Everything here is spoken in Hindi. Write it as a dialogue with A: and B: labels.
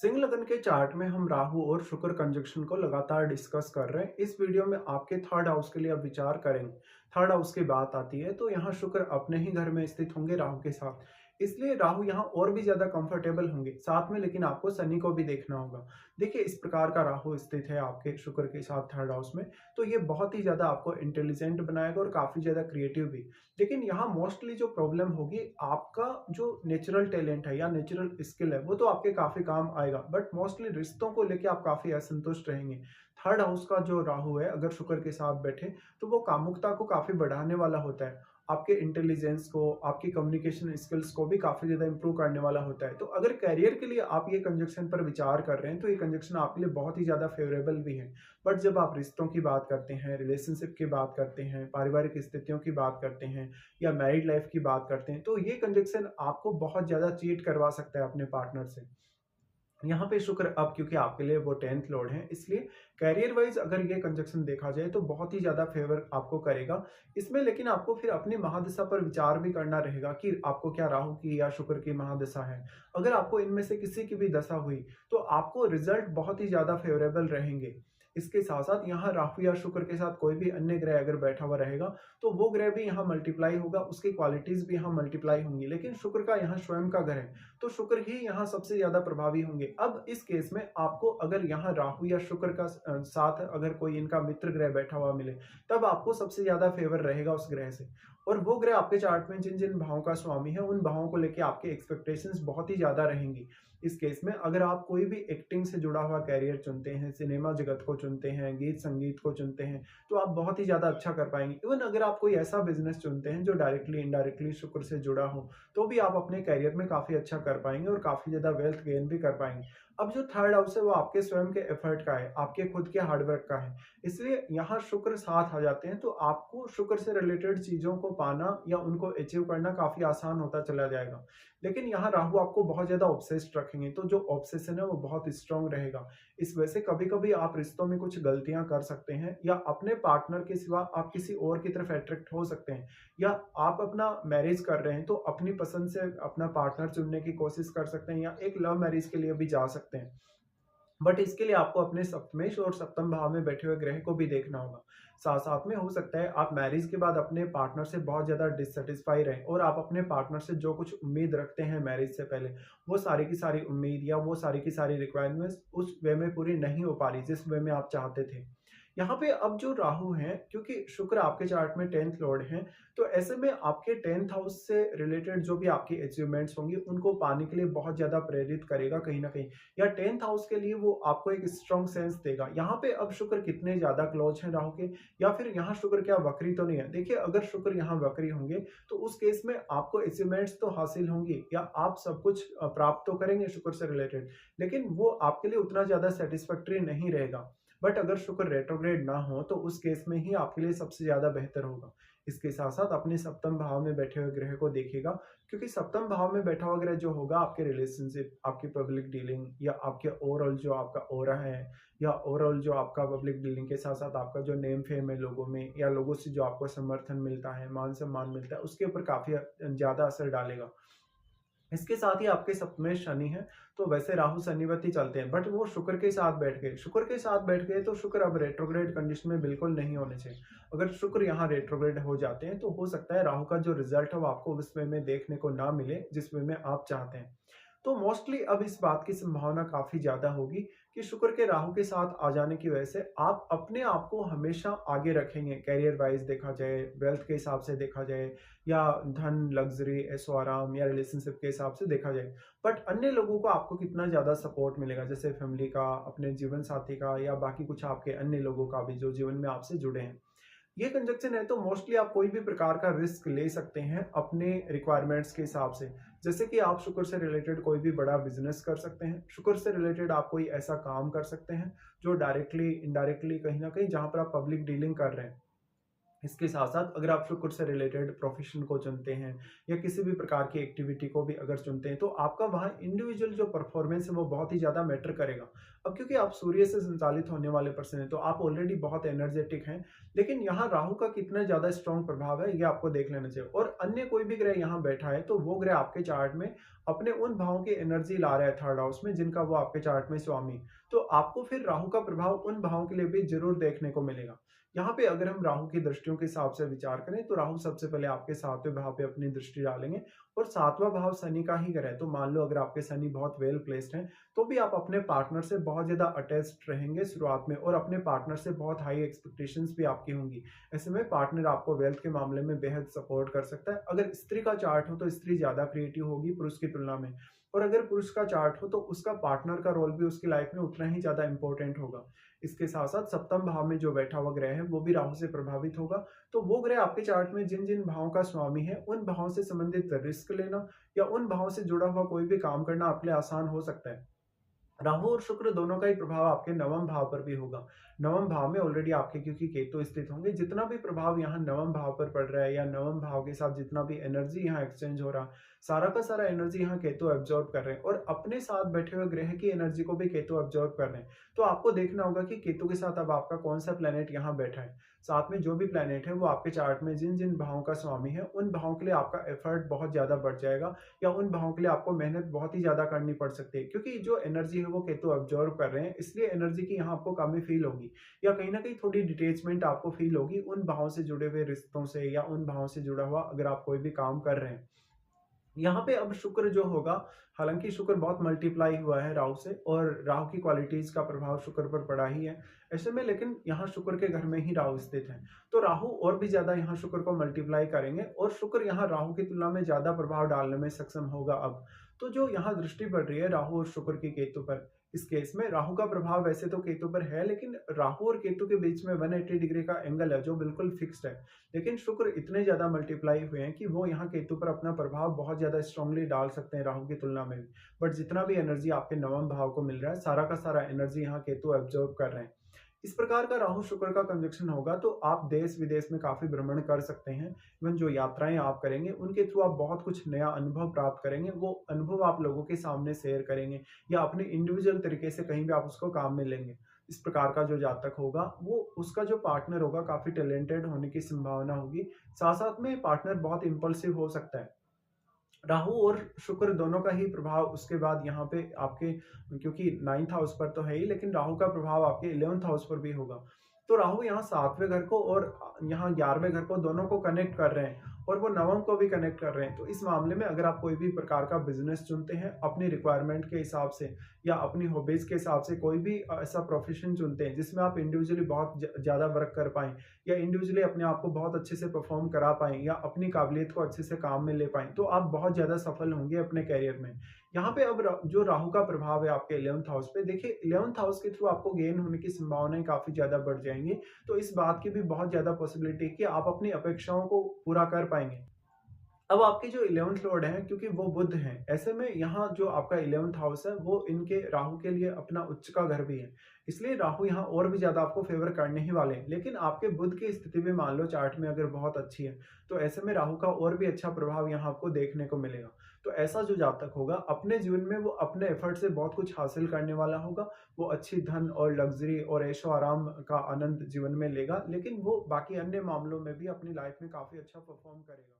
A: सिंह लगन के चार्ट में हम राहु और शुक्र कंजक्शन को लगातार डिस्कस कर रहे हैं। इस वीडियो में आपके थर्ड हाउस के लिए अब विचार करेंगे। थर्ड हाउस की बात आती है तो यहाँ शुक्र अपने ही घर में स्थित होंगे राहु के साथ, इसलिए राहु यहाँ और भी ज्यादा कंफर्टेबल होंगे साथ में। लेकिन आपको शनि को भी देखना होगा। देखिए, इस प्रकार का राहु स्थित है आपके शुक्र के साथ थर्ड हाउस में, तो ये बहुत ही ज्यादा आपको इंटेलिजेंट बनाएगा और काफी ज्यादा क्रिएटिव भी। लेकिन यहाँ मोस्टली जो प्रॉब्लम होगी, आपका जो नेचुरल टैलेंट है या नेचुरल स्किल है वो तो आपके काफी काम आएगा, बट मोस्टली रिश्तों को लेके आप काफी असंतुष्ट रहेंगे। थर्ड हाउस का जो राहु है अगर शुक्र के साथ बैठे तो वो कामुकता को काफी बढ़ाने वाला होता है। आपके इंटेलिजेंस को, आपकी कम्युनिकेशन स्किल्स को भी काफी ज्यादा इंप्रूव करने वाला होता है। तो अगर करियर के लिए आप ये कंजक्शन पर विचार कर रहे हैं तो ये कंजक्शन आपके लिए बहुत ही ज्यादा फेवरेबल भी है। बट जब आप रिश्तों की बात करते हैं, रिलेशनशिप की बात करते हैं, पारिवारिक स्थितियों की बात करते हैं या मैरिड लाइफ की बात करते हैं, तो ये कंजक्शन आपको बहुत ज्यादा चीट करवा सकता है अपने पार्टनर से। यहाँ पे शुक्र अब क्योंकि आपके लिए वो 10th लॉर्ड है, इसलिए कैरियर वाइज अगर ये कंजक्शन देखा जाए तो बहुत ही ज्यादा फेवर आपको करेगा इसमें। लेकिन आपको फिर अपनी महादशा पर विचार भी करना रहेगा कि आपको क्या राहु की या शुक्र की महादशा है। अगर आपको इनमें से किसी की भी दशा हुई तो आपको रिजल्ट बहुत ही ज्यादा फेवरेबल रहेंगे। इसके साथ साथ यहाँ राहु या शुक्र के साथ कोई भी अन्य ग्रह अगर बैठा हुआ रहेगा तो वो ग्रह भी यहाँ मल्टीप्लाई होगा, उसकी क्वालिटीज भी यहाँ मल्टीप्लाई होंगी। लेकिन शुक्र का यहाँ स्वयं का घर है तो शुक्र ही यहाँ सबसे ज्यादा प्रभावी होंगे। अब इस केस में आपको अगर यहाँ राहु या शुक्र का साथ अगर कोई इनका मित्र ग्रह बैठा हुआ मिले तब आपको सबसे ज्यादा फेवर रहेगा उस ग्रह से। और वो ग्रह आपके चार्ट में जिन जिन भावों का स्वामी है उन भावों को लेके आपके एक्सपेक्टेशंस बहुत ही ज्यादा रहेंगी। इस केस में अगर आप कोई भी एक्टिंग से जुड़ा हुआ कैरियर चुनते हैं, सिनेमा जगत को चुनते हैं, गीत संगीत को चुनते हैं, तो आप बहुत ही ज्यादा अच्छा कर पाएंगे। इवन अगर आप कोई ऐसा बिजनेस चुनते हैं जो डायरेक्टली इनडायरेक्टली शुक्र से जुड़ा हो तो भी आप अपने करियर में काफी अच्छा कर पाएंगे और काफी ज्यादा वेल्थ गेन भी कर पाएंगे। अब जो थर्ड हाउस है वो आपके स्वयं के एफर्ट का है, आपके खुद के हार्डवर्क का है, इसलिए यहाँ शुक्र साथ आ जाते हैं तो आपको शुक्र से रिलेटेड चीजों को पाना या उनको अचीव करना काफी आसान होता चला जाएगा। लेकिन यहाँ राहु आपको बहुत ज्यादा ऑब्सेस्ड रखेंगे तो जो ऑब्सेशन है वो बहुत स्ट्रांग रहेगा। इस वजह से कभी कभी आप रिश्तों में कुछ गलतियां कर सकते हैं या अपने पार्टनर के सिवा आप किसी और की तरफ अट्रैक्ट हो सकते हैं। या आप अपना मैरिज कर रहे हैं तो अपनी पसंद से अपना पार्टनर चुनने की कोशिश कर सकते हैं या एक लव मैरिज के लिए भी जा सकते हैं। बट इसके लिए आपको अपने सप्तमेश और सप्तम भाव में बैठे हुए ग्रह को भी देखना होगा। साथ साथ में हो सकता है आप मैरिज के बाद अपने पार्टनर से बहुत ज्यादा डिससेटिस्फाई रहे और आप अपने पार्टनर से जो कुछ उम्मीद रखते हैं मैरिज से पहले, वो सारी की सारी उम्मीद या वो सारी की सारी रिक्वायरमेंट्स उस वे में पूरी नहीं हो पा रही जिस वे में आप चाहते थे। यहाँ पे अब जो राहु हैं, क्योंकि शुक्र आपके चार्ट में 10th लॉर्ड हैं, तो ऐसे में आपके 10th हाउस से रिलेटेड जो भी आपकी अचीवमेंट्स होंगी उनको पाने के लिए बहुत ज्यादा प्रेरित करेगा कहीं ना कहीं। या 10th हाउस के लिए वो आपको एक स्ट्रॉन्ग सेंस देगा। यहाँ पे अब शुक्र कितने ज्यादा क्लोज हैं राहु के, या फिर यहाँ शुक्र क्या वक्री तो नहीं है। देखिए, अगर शुक्र यहाँ वक्री होंगे तो उस केस में आपको अचीवमेंट्स तो हासिल होंगी या आप सब कुछ प्राप्त तो करेंगे शुक्र से रिलेटेड, लेकिन वो आपके लिए उतना ज्यादा सेटिस्फैक्टरी नहीं रहेगा। बट अगर शुक्र रेट्रोग्रेड ना हो तो उस केस में ही आपके लिए सबसे ज्यादा बेहतर होगा। इसके साथ साथ अपने सप्तम भाव में बैठे हुए ग्रह को देखिएगा, क्योंकि सप्तम भाव में बैठा हुआ ग्रह जो होगा आपके रिलेशनशिप, आपकी पब्लिक डीलिंग या आपके ओवरऑल जो आपका ओरा है या ओवरऑल जो आपका पब्लिक डीलिंग के साथ साथ आपका जो नेम फेम है लोगों में या लोगों से जो आपको समर्थन मिलता है, मान सम्मान मिलता है, उसके ऊपर काफी ज्यादा असर डालेगा। इसके साथ ही आपके सप्तमें शनि है, तो वैसे राहु शनिवत चलते हैं बट वो शुक्र के साथ बैठ गए। शुक्र के साथ बैठ गए तो शुक्र अब रेट्रोग्रेड कंडीशन में बिल्कुल नहीं होने चाहिए। अगर शुक्र यहाँ रेट्रोग्रेड हो जाते हैं तो हो सकता है राहु का जो रिजल्ट है वो आपको उस वे में देखने को ना मिले जिस वे में आप चाहते हैं। तो मोस्टली अब इस बात की संभावना काफी ज्यादा होगी कि शुक्र के राहु के साथ आ जाने की वजह से आप अपने आप को हमेशा आगे रखेंगे। कैरियर वाइज देखा जाए, वेल्थ के हिसाब से देखा जाए, या धन, लग्जरी, ऐशो आराम या रिलेशनशिप के हिसाब से देखा जाए। बट अन्य लोगों को आपको कितना ज्यादा सपोर्ट मिलेगा, जैसे फैमिली का, अपने जीवन साथी का या बाकी कुछ आपके अन्य लोगों का भी जो जीवन में आपसे जुड़े हैं। ये कंजक्शन है तो मोस्टली आप कोई भी प्रकार का रिस्क ले सकते हैं अपने रिक्वायरमेंट्स के हिसाब से। जैसे कि आप शुक्र से रिलेटेड कोई भी बड़ा बिजनेस कर सकते हैं, शुक्र से रिलेटेड आप कोई ऐसा काम कर सकते हैं जो डायरेक्टली इनडायरेक्टली कहीं ना कहीं जहां पर आप पब्लिक डीलिंग कर रहे हैं, इसके साथ-साथ अगर आप शुक्र से रिलेटेड प्रोफ़ेशन को चुनते हैं या किसी भी प्रकार की एक्टिविटी को भी अगर चुनते हैं, तो आपका वहाँ इंडिविजुअल जो परफ़ॉर्मेंस है, वो बहुत ही ज़्यादा मैटर करेगा। अब क्योंकि आप सूर्य से संचालित होने वाले पर्सन हैं, तो आप ऑलरेडी बहुत एनर्जेटिक हैं, लेकिन यहाँ राहु का कितना ज़्यादा स्ट्रॉन्ग प्रभाव है, ये आपको देख लेना चाहिए और अन्य कोई भी ग्रह यहाँ बैठा है, तो वो ग्रह आपके चार्ट में अपने उन भावों की एनर्जी ला रहा है 3rd हाउस में, जिनका वो आपके चार्ट में स्वामी। तो आपको फिर राहु का प्रभाव उन भावों के लिए भी ज़रूर देखने को मिलेगा। यहाँ पे अगर हम राहु की दृष्टियों के हिसाब से विचार करें तो राहु सबसे पहले आपके 7वें भाव पे अपनी दृष्टि डालेंगे और 7वां भाव शनि का ही घर है। तो मान लो अगर आपके शनि बहुत वेल प्लेस्ड हैं, तो भी आप अपने पार्टनर से बहुत ज़्यादा अटैच्ड रहेंगे शुरुआत में और अपने पार्टनर से बहुत हाई एक्सपेक्टेशंस भी आपकी होंगी। ऐसे में पार्टनर आपको वेल्थ के मामले में बेहद सपोर्ट कर सकता है। अगर स्त्री का चार्ट हो तो स्त्री ज़्यादा क्रिएटिव होगी पुरुष की तुलना में और अगर पुरुष का चार्ट हो तो उसका पार्टनर का रोल भी उसकी लाइफ में उतना ही ज़्यादा इंपॉर्टेंट होगा। इसके साथ-साथ सप्तम भाव में जो बैठा हुआ ग्रह है, वो भी राहु से प्रभावित होगा। तो वो ग्रह आपके चार्ट में जिन-जिन भावों का स्वामी है, उन भावों से संबंधित रिस्क लेना या उन भावों से जुड़ा हुआ कोई भी काम करना आपके लिए आसान हो सकता है। राहु और शुक्र दोनों का ही प्रभाव आपके नवम भाव पर भी होगा। नवम भाव में ऑलरेडी आपके क्योंकि केतु स्थित होंगे, जितना भी प्रभाव यहाँ नवम भाव पर पड़ रहा है या नवम भाव के साथ जितना भी एनर्जी यहाँ एक्सचेंज हो रहा, सारा का सारा एनर्जी यहाँ केतु एब्जॉर्ब कर रहे हैं और अपने साथ बैठे हुए ग्रह की एनर्जी को भी केतु एब्जॉर्ब कर रहे हैं। तो आपको देखना होगा कि केतु के साथ अब आपका कौन-सा प्लैनेट यहाँ बैठा है। साथ में जो भी प्लैनेट है, वो आपके चार्ट में जिन-जिन भावों का स्वामी है, उन भावों के लिए आपका एफर्ट बहुत ज़्यादा बढ़ जाएगा या उन भावों के लिए आपको मेहनत बहुत ही ज़्यादा करनी पड़ सकती है क्योंकि जो एनर्जी है वो केतु ऑब्जर्व कर रहे हैं, इसलिए एनर्जी की यहाँ आपको कमी फील होगी या कहीं न कहीं थोड़ी डिटैचमेंट आपको फील होगी उन भावों से जुड़े हुए रिश्तों से या उन भावों से जुड़ा हुआ अगर आप कोई भी काम कर रहे हैं। यहाँ पे अब शुक्र जो होगा, हालाँकि शुक्र बहुत मल्टीप्लाई हुआ है राहु से और राहु की क्वालिटीज़ का प्रभाव शुक्र पर पड़ा ही है। ऐसे में लेकिन यहाँ शुक्र के घर में ही राहु स्थित है। तो राहु और भी ज़्यादा यहाँ शुक्र को मल्टीप्लाई करेंगे और शुक्र यहाँ राहु की तुलना में ज़्यादा प्रभाव डालने में सक्षम होगा अब। तो जो यहाँ दृष्टि पड़ रही है राहु और शुक्र की केतु पर, इस केस में राहु का प्रभाव वैसे तो केतु पर है, लेकिन राहु और केतु के बीच में 180 डिग्री का एंगल है जो बिल्कुल फिक्स्ड है। लेकिन शुक्र इतने ज़्यादा मल्टीप्लाई हुए हैं कि वो यहाँ केतु पर अपना प्रभाव बहुत ज़्यादा स्ट्रांगली डाल सकते हैं राहु की तुलना में भी। बट जितना भी एनर्जी आपके नवम भाव को मिल रहा है, सारा का सारा एनर्जी यहाँ केतु एब्ज़ॉर्ब कर रहे हैं। इस प्रकार का राहु शुक्र का कंजक्शन होगा तो आप देश-विदेश में काफ़ी भ्रमण कर सकते हैं। इवन जो यात्राएँ आप करेंगे, उनके थ्रू आप बहुत कुछ नया अनुभव प्राप्त करेंगे। वो अनुभव आप लोगों के सामने शेयर करेंगे या अपने इंडिविजुअल तरीके से कहीं भी आप उसको काम में लेंगे। इस प्रकार का जो जातक होगा, वो उसका जो पार्टनर होगा काफ़ी टैलेंटेड होने की संभावना होगी। साथ-साथ में पार्टनर बहुत इम्पल्सिव हो सकता है। राहु और शुक्र दोनों का ही प्रभाव उसके बाद यहाँ पे आपके क्योंकि 9th हाउस पर तो है ही, लेकिन राहु का प्रभाव आपके 11th हाउस पर भी होगा। तो राहु यहाँ 7वें घर को और यहाँ 11वें घर को दोनों को कनेक्ट कर रहे हैं और वो नवम को भी कनेक्ट कर रहे हैं। तो इस मामले में अगर आप कोई भी प्रकार का बिज़नेस चुनते हैं अपनी रिक्वायरमेंट के हिसाब से या अपनी हॉबीज़ के हिसाब से, कोई भी ऐसा प्रोफ़ेशन चुनते हैं जिसमें आप इंडिविजुअली बहुत ज़्यादा वर्क कर पाएँ या इंडिविजुअली अपने आप को बहुत अच्छे से परफॉर्म करा पाएँ या अपनी काबिलियत को अच्छे से काम में ले पाएँ, तो आप बहुत ज़्यादा सफल होंगे अपने करियर में। यहाँ पे अब जो राहु का प्रभाव है आपके 11th हाउस पे, देखिए 11th हाउस के थ्रू आपको गेन होने की संभावनाएँ काफ़ी ज़्यादा बढ़ जाएँगी। तो इस बात की भी बहुत ज़्यादा पॉसिबिलिटी है कि आप अपनी अपेक्षाओं को पूरा कर पाएँगे। अब आपके जो 11th लॉर्ड हैं, क्योंकि वो बुध हैं, ऐसे में यहाँ जो आपका 11th हाउस है, वो इनके राहु के लिए अपना उच्च का घर भी है। इसलिए राहु यहाँ और भी ज़्यादा आपको फ़ेवर करने ही वाले हैं। लेकिन आपके बुध की स्थिति भी मान लो चार्ट में अगर बहुत अच्छी है, तो ऐसे में राहु का और भी अच्छा प्रभाव यहाँ आपको देखने को मिलेगा। तो ऐसा जो जातक होगा, अपने जीवन में वो अपने एफर्ट से बहुत कुछ हासिल करने वाला होगा। वो अच्छी धन और लग्ज़री और ऐशो-आराम का आनंद जीवन में लेगा, लेकिन वो बाकी अन्य मामलों में भी अपनी लाइफ़ में काफ़ी अच्छा परफ़ॉर्म करेगा।